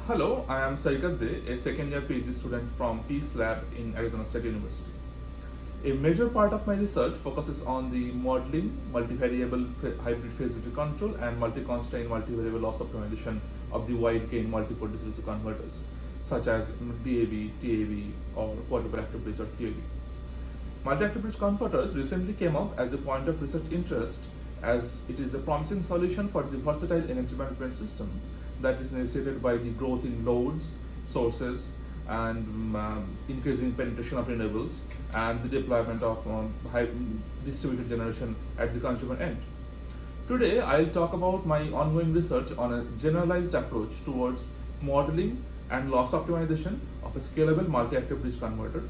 Hello, I am Sarikar De, a second year PhD student from Peace Lab in Arizona State University. A major part of my research focuses on the modeling, multivariable hybrid phase duty control, and multi-constraint multivariable loss optimization of the wide gain multiport DC converters, such as DAV, TAV, or portable active bridge or QAV. Multi-active bridge converters recently came up as a point of research interest as it is a promising solution for the versatile energy management system that is necessitated by the growth in loads, sources, and increasing penetration of renewables and the deployment of high distributed generation at the consumer end. Today, I'll talk about my ongoing research on a generalized approach towards modeling and loss optimization of a scalable multi-active bridge converter.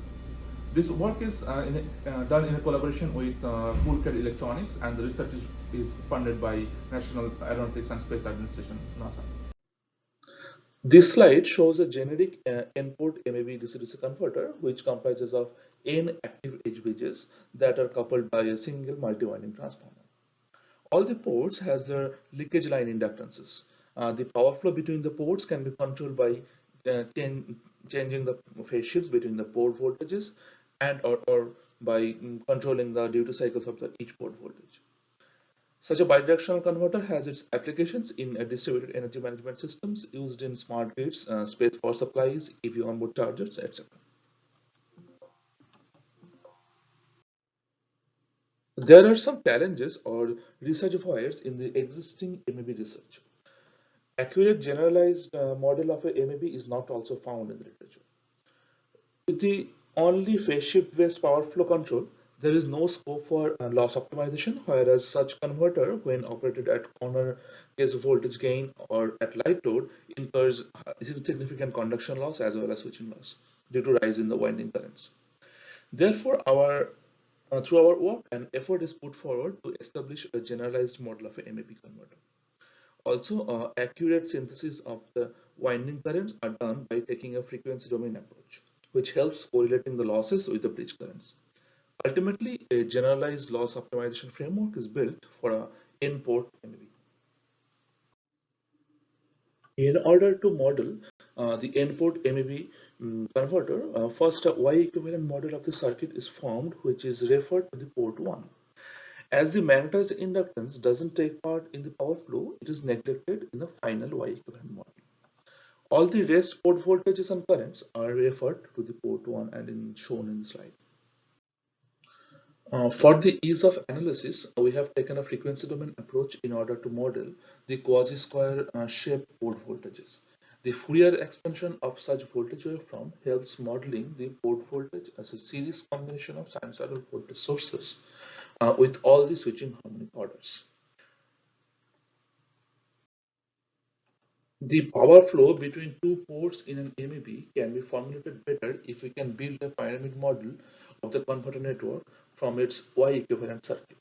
This work is done in a collaboration with Coolcat Electronics, and the research is funded by National Aeronautics and Space Administration, NASA. This slide shows a generic input MAB DC-DC converter which comprises of n active edge bridges that are coupled by a single multi-winding transformer. All the ports has their leakage line inductances. The power flow between the ports can be controlled by changing the phase shifts between the port voltages or by controlling the duty cycles of each port voltage. Such a bidirectional converter has its applications in distributed energy management systems used in smart grids, space power supplies, EV onboard chargers, etc. There are some challenges or reservoirs in the existing MAB research. Accurate generalized model of a MAB is not also found in the literature. With the only phase shift based power flow control, there is no scope for loss optimization, whereas such converter, when operated at corner case voltage gain or at light load, incurs significant conduction loss as well as switching loss due to rise in the winding currents. Therefore, through our work, an effort is put forward to establish a generalized model of a MAP converter. Also, accurate synthesis of the winding currents are done by taking a frequency domain approach, which helps correlating the losses with the bridge currents. Ultimately, a generalized loss optimization framework is built for a in-port MAB. In order to model the in-port MAB converter, first a Y-equivalent model of the circuit is formed, which is referred to the port 1. As the magnetized inductance doesn't take part in the power flow, it is neglected in the final Y-equivalent model. All the rest port voltages and currents are referred to the port 1 and shown in the slide. For the ease of analysis, we have taken a frequency domain approach in order to model the quasi-square shape port voltages. The Fourier expansion of such voltage waveform helps modeling the port voltage as a series combination of sinusoidal voltage sources with all the switching harmonic orders. The power flow between two ports in an MAB can be formulated better if we can build a pyramid model of the converter network from its Y-equivalent circuit.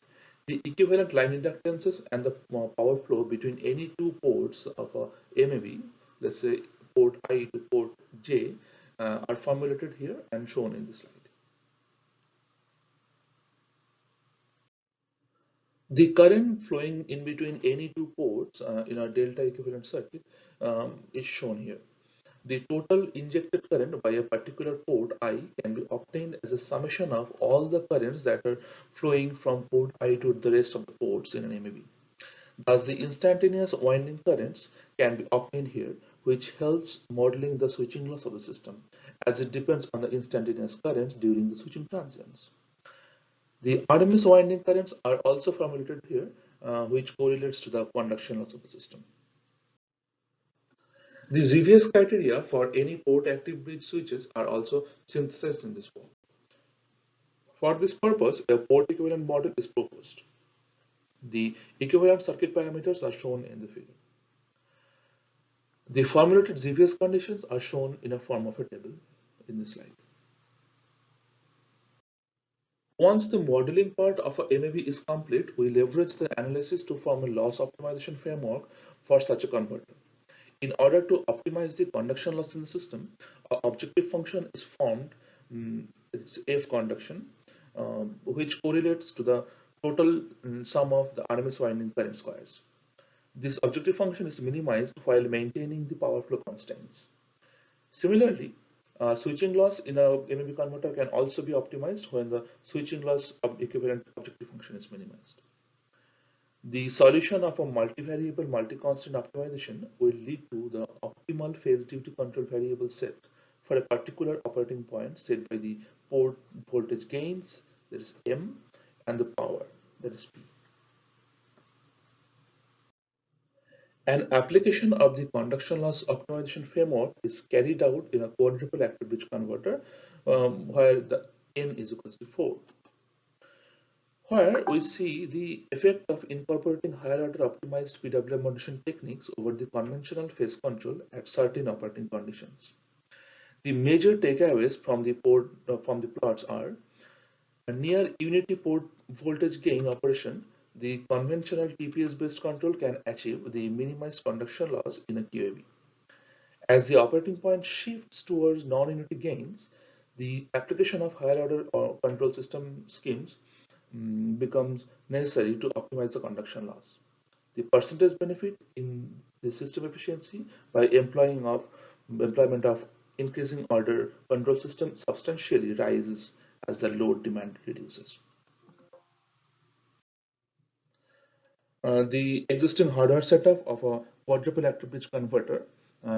The equivalent line inductances and the power flow between any two ports of a MAB, let's say port I to port J, are formulated here and shown in the slide. The current flowing in between any two ports in a delta equivalent circuit is shown here. The total injected current by a particular port I can be obtained as a summation of all the currents that are flowing from port I to the rest of the ports in an MAB. Thus, the instantaneous winding currents can be obtained here, which helps modeling the switching loss of the system, as it depends on the instantaneous currents during the switching transients. The RMS winding currents are also formulated here, which correlates to the conduction loss of the system. The ZVS criteria for any port active bridge switches are also synthesized in this form. For this purpose, a port equivalent model is proposed. The equivalent circuit parameters are shown in the figure. The formulated ZVS conditions are shown in a form of a table in this slide. Once the modeling part of a MAB is complete, we leverage the analysis to form a loss optimization framework for such a converter. In order to optimize the conduction loss in the system, an objective function is formed, it's F conduction, which correlates to the total sum of the RMS winding current squares. This objective function is minimized while maintaining the power flow constants. Similarly, switching loss in a MAB converter can also be optimized when the switching loss of equivalent objective function is minimized. The solution of a multivariable multi-constant optimization will lead to the optimal phase duty control variable set for a particular operating point set by the port voltage gains, that is M, and the power, that is P. An application of the conduction loss optimization framework is carried out in a quadruple active bridge converter where the N is equals to 4. Where we see the effect of incorporating higher order optimized PWM modulation techniques over the conventional phase control at certain operating conditions. The major takeaways from the plots are a near unity port voltage gain operation. The conventional TPS based control can achieve the minimized conduction loss in a QAB. As the operating point shifts towards non-unity gains, the application of higher order control system schemes becomes necessary to optimize the conduction loss. The percentage benefit in the system efficiency by employment of increasing order control system substantially rises as the load demand reduces. The existing hardware setup of a quadruple active bridge converter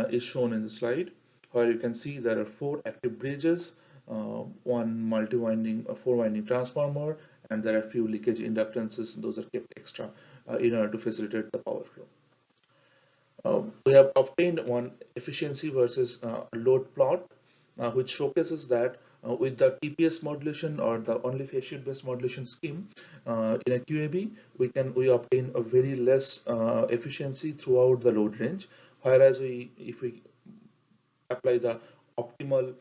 is shown in the slide, where you can see there are 4 active bridges, one multi-winding, a 4-winding transformer, and there are a few leakage inductances. Those are kept extra in order to facilitate the power flow. We have obtained one efficiency versus load plot, which showcases that with the TPS modulation or the only phase shift based modulation scheme in a QAB, we obtain a very less efficiency throughout the load range, whereas if we apply the optimal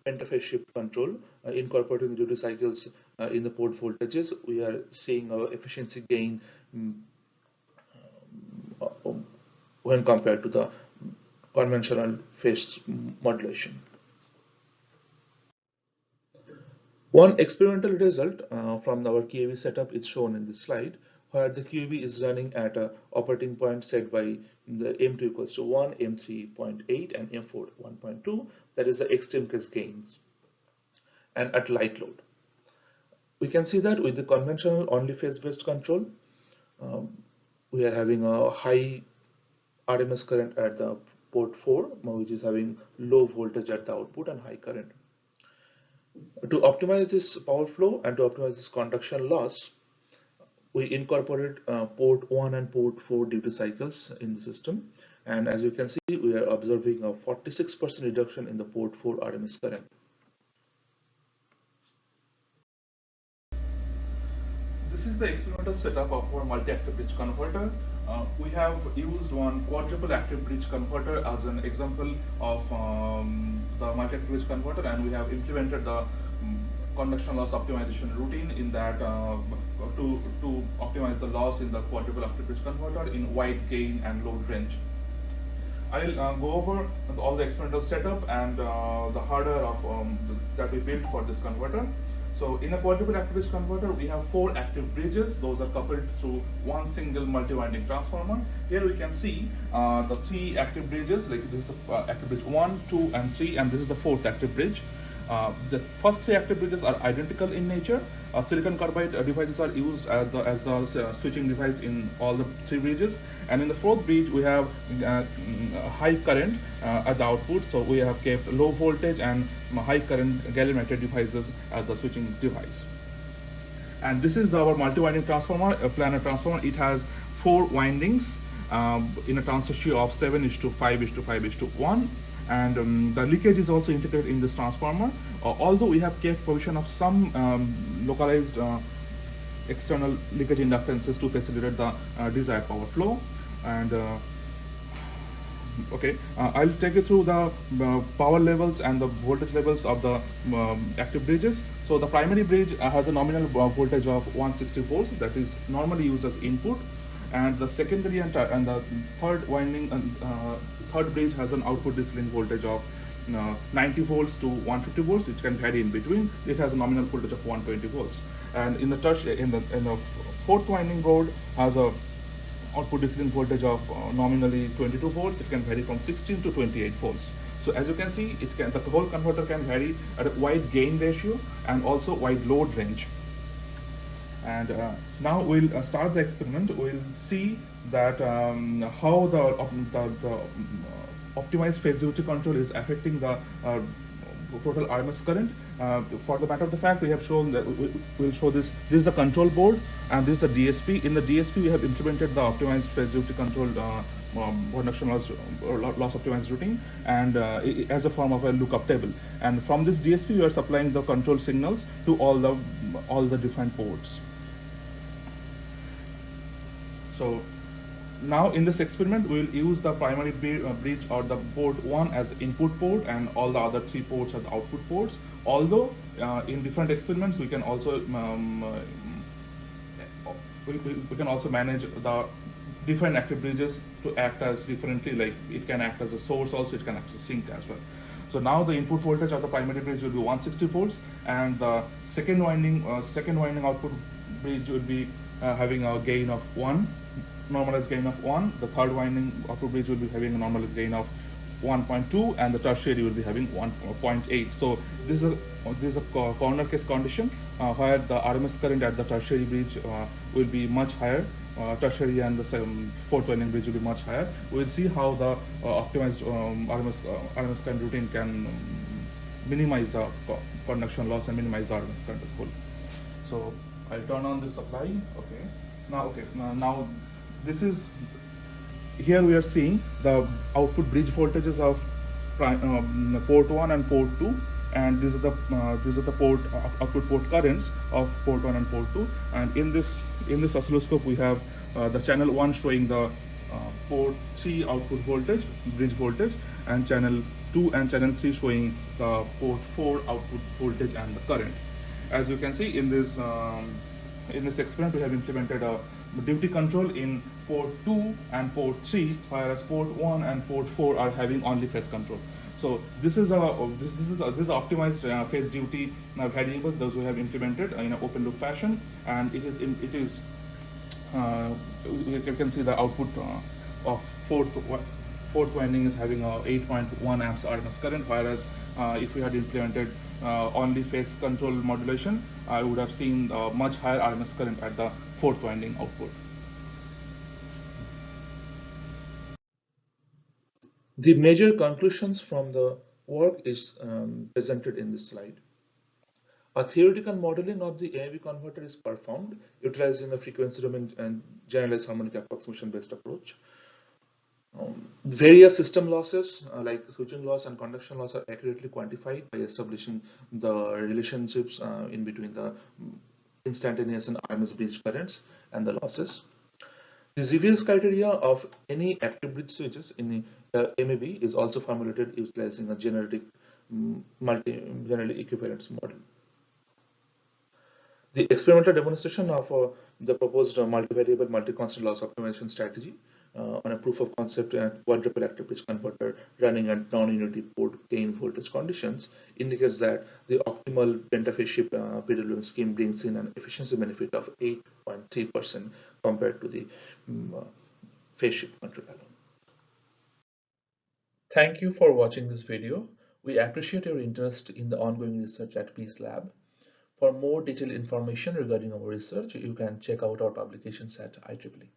pentaphase shift control incorporating duty cycles in the port voltages, we are seeing our efficiency gain when compared to the conventional phase modulation. One experimental result from our QAV setup is shown in this slide, where the QAV is running at an operating point set by the M2 equals to 1, M3.8, and M4 1.2, that is the extreme case gains, and at light load. We can see that with the conventional only phase based control, we are having a high RMS current at the port 4, which is having low voltage at the output and high current. To optimize this power flow and to optimize this conduction loss, we incorporated port 1 and port 4 duty cycles in the system, and as you can see, we are observing a 46% reduction in the port 4 RMS current. This is the experimental setup of our multi-active bridge converter. We have used one quadruple active bridge converter as an example of the multi-active bridge converter, and we have implemented the conduction loss optimization routine in that to optimize the loss in the quadruple active bridge converter in wide gain and load range. I'll go over all the experimental setup and the hardware that we built for this converter. So in a quadruple active bridge converter, we have 4 active bridges. Those are coupled through one single multi-winding transformer. Here we can see the 3 active bridges, like this is the active bridge 1, 2, and 3, and this is the 4th active bridge. The first 3 active bridges are identical in nature. Silicon carbide devices are used as the switching device in all the 3 bridges, and in the 4th bridge we have high current at the output, so we have kept low voltage and high current gallium nitride devices as the switching device. And this is our multi-winding transformer, a planar transformer. It has 4 windings in a transfer ratio of 7:5:5:1. And the leakage is also integrated in this transformer, although we have kept provision of some localized external leakage inductances to facilitate the desired power flow. And I'll take you through the power levels and the voltage levels of the active bridges. So the primary bridge has a nominal voltage of 160 volts that is normally used as input, and the secondary and the third winding third bridge has an output discipline voltage of 90 volts to 150 volts, which can vary in between. It has a nominal voltage of 120 volts, and in the 4th winding board has a output DC voltage of nominally 22 volts. It can vary from 16 to 28 volts. So as you can see, the whole converter can vary at a wide gain ratio and also wide load range. And now we'll start the experiment. We'll see that how the optimized phase duty control is affecting the total RMS current. For the matter of the fact, we have shown that we'll show this. This is the control board, and this is the DSP. In the DSP, we have implemented the optimized phase duty control production loss optimized routine, and as a form of a lookup table. And from this DSP, we are supplying the control signals to all the different ports. So now in this experiment, we will use the primary bridge or the port 1 as input port, and all the other 3 ports are the output ports. Although in different experiments, we can also we can also manage the different active bridges to act as differently. Like it can act as a source also, it can act as a sink as well. So now the input voltage of the primary bridge will be 160 volts, and the second winding output bridge will be having a gain of 1, normalized gain of 1. The third winding output bridge will be having a normalized gain of 1.2, and the tertiary will be having 1.8. So this is a corner case condition where the RMS current at the tertiary bridge will be much higher. Tertiary and the fourth winding bridge will be much higher. We'll see how the optimized RMS current routine can minimize the conduction loss and minimize the RMS current as whole. So I'll turn on the supply. Okay. Now this is, here we are seeing the output bridge voltages of port 1 and port 2, and these are the output port currents of port 1 and port 2. And in this oscilloscope, we have the channel 1 showing the port 3 output voltage, bridge voltage, and channel 2 and channel 3 showing the port 4 output voltage and the current. As you can see in this experiment, we have implemented a duty control in port 2 and port 3, whereas port 1 and port 4 are having only phase control. So this is optimized phase duty variables those we have implemented in an open loop fashion, and you can see the output of fourth winding is having a 8.1 amps RMS current, whereas if we had implemented only phase control modulation, I would have seen much higher RMS current at the fourth winding output. The major conclusions from the work is presented in this slide. A theoretical modeling of the AMV converter is performed utilizing the frequency domain and generalized harmonic approximation based approach. Various system losses like switching loss and conduction loss are accurately quantified by establishing the relationships in between the instantaneous and RMS bridge currents and the losses. The ZVS criteria of any active bridge switches in MAB is also formulated utilizing a generally equivalence model. The experimental demonstration of the proposed multivariable multi-constant loss optimization strategy on a proof of concept and quadruple active bridge converter running at non-unity port gain voltage conditions indicates that the optimal pentaphase shift PWM scheme brings in an efficiency benefit of 8.3% compared to the phase shift control alone. Thank you for watching this video. We appreciate your interest in the ongoing research at Peace Lab. For more detailed information regarding our research, you can check out our publications at IEEE.